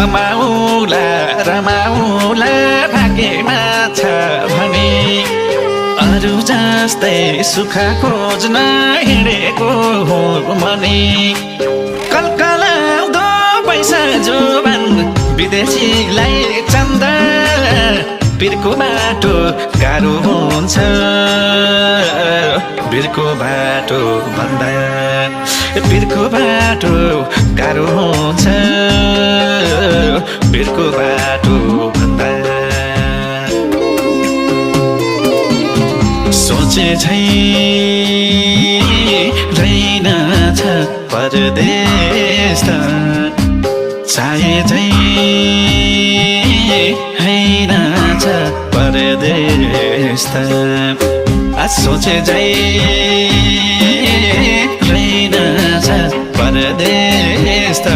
रमाउला रमाउला भाग्यमा छ भने अरू जस्तै सुख खोज्न हिँडेको हो मने कलकलाउँदो पैसा जोबान विदेशीलाई चन्दा बिरको बाटो गाह्रो हुन्छ बिरको बाटो भन्दा बिरको बाटो गाह्रो हुन्छ बिरको बाटो भन्दा सोचे झै रहेनछ परदेश त चाहे झै हैनछ परदेश त सोचे झै रहेनछ परदेश